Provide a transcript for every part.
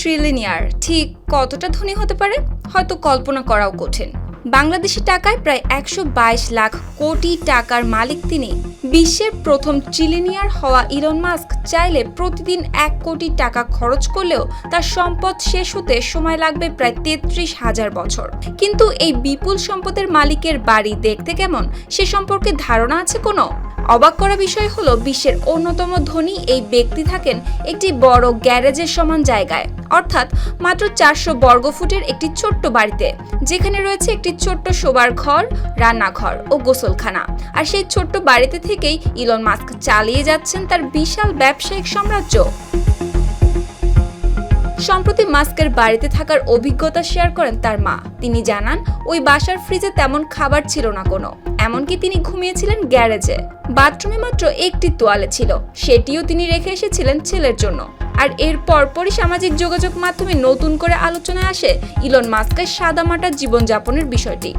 Trillionaire ঠিক কতটা ধনী হতে পারে হয়তো কল্পনা করাও কঠিন। বাংলাদেশি টাকায় প্রায় 122 লাখ কোটি টাকার মালিক তিনি। বিশ্বের প্রথম ট্রিলিয়নিয়ার হওয়া ইলন মাস্ক চাইলে প্রতিদিন 1 কোটি টাকা খরচ করলেও তার সম্পদ শেষ হতে সময় লাগবে প্রায় 33,000 বছর। কিন্তু এই বিপুল সম্পদের মালিকের বাড়ি দেখতে কেমন সে সম্পর্কে ধারণা আছে কোনো? অবাক করা বিষয় হলো বিশ্বের অন্যতম ধনী এই ব্যক্তি থাকেন একটি বড় গ্যারেজের সমান জায়গায়, অর্থাৎ মাত্র 400 বর্গফুটের একটি ছোট্ট বাড়িতে, যেখানে রয়েছে একটি ছোট্ট শোবার ঘর, রান্নাঘর ও গোসলখানা। আর সেই ছোট্ট বাড়িতে থেকেই ইলন মাস্ক চালিয়ে যাচ্ছেন তার বিশাল ব্যবসায়িক সাম্রাজ্য। সম্প্রতি মাস্কের বাড়িতে থাকার অভিজ্ঞতা শেয়ার করেন তার মা। তিনি জানান ওই বাসার ফ্রিজে তেমন খাবার ছিল না কোনো, এমনকি তিনি ঘুমিয়েছিলেন গ্যারেজে। বাথরুমে মাত্র একটি তোয়ালে ছিল, সেটিও তিনি রেখে এসেছিলেন ছেলের জন্য। আর এর পরপরই সামাজিক যোগাযোগ মাধ্যমে নতুন করে আলোচনায় আসে ইলন মাস্কের সাদামাটা জীবনযাপনের বিষয়টি।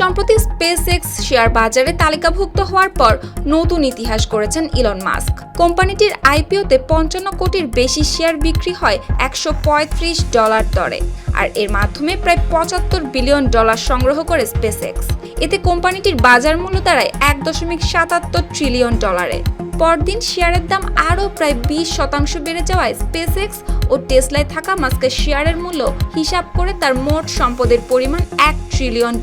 সম্প্রতি স্পেসএক্স শেয়ার বাজারে তালিকাভুক্ত হওয়ার পর নতুন ইতিহাস করেছেন ইলন মাস্ক। কোম্পানিটির আইপিওতে 55 কোটির বেশি শেয়ার বিক্রি হয় $135 দরে। আর এর মাধ্যমে প্রায় $75 বিলিয়ন সংগ্রহ করে স্পেসএক্স। এতে কোম্পানিটির বাজার মূল্য দাঁড়ায় $1.77 ট্রিলিয়ন। পরদিন শেয়ারের দাম আরও প্রায় 20% বেড়ে যাওয়ায় স্পেসএক্স ও টেসলায় থাকা মাস্কের শেয়ারের মূল্য হিসাব করে তার মোট সম্পদের পরিমাণ $1 ট্রিলিয়ন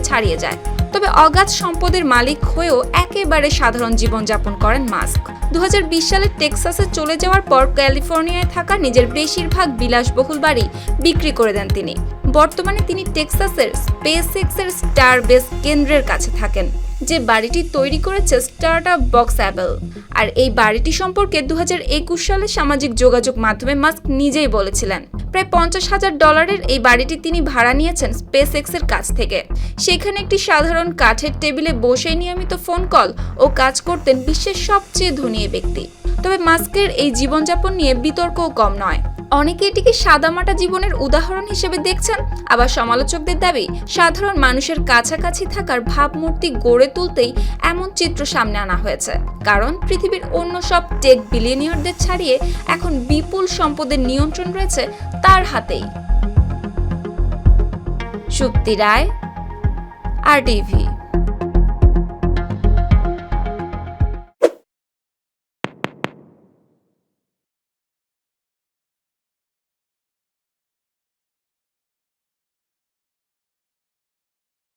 ছাড়িয়ে যায়। তবে অগাধ সম্পদের মালিক হয়েও একেবারে সাধারণ জীবনযাপন করেন মাস্ক। 2020 সালে টেক্সাসে চলে যাওয়ার পর ক্যালিফোর্নিয়ায় থাকা নিজের বেশিরভাগ বিলাসবহুল বাড়ি বিক্রি করে দেন তিনি। বর্তমানে তিনি টেক্সাসের স্পেসএক্সের স্টার বেস কেন্দ্রের কাছে থাকেন, যে বাড়িটি তৈরি করেছে স্টার্টআপ বক্স অ্যাপল। আর এই বাড়িটি সম্পর্কে 2021 সালে সামাজিক যোগাযোগ মাধ্যমে মাস্ক নিজেই বলেছিলেন প্রায় $50,000 এই বাড়িটি তিনি ভাড়া নিয়েছেন স্পেসএক্সের কাছ থেকে। সেখানে একটি সাধারণ কাঠের টেবিলে বসে নিয়মিত ফোন কল ও কাজ করতেন বিশ্বের সবচেয়ে ধনী ব্যক্তি। তবে মাস্কের এই জীবনযাপন নিয়ে বিতর্কও কম নয়। অনেকে এটিকে সাদামাটা জীবনের উদাহরণ হিসেবে দেখছেন, আবার সমালোচকদের দাবি সাধারণ মানুষের কাছাকাছি থাকার ভাবমূর্তি গড়ে তুলতেই এমন চিত্র সামনে আনা হয়েছে। কারণ পৃথিবীর অন্য সব টেক বিলিয়নিয়ারদের ছাড়িয়ে এখন বিপুল সম্পদের নিয়ন্ত্রণ রয়েছে তার হাতেই। সুপ্তি রায়, RTV।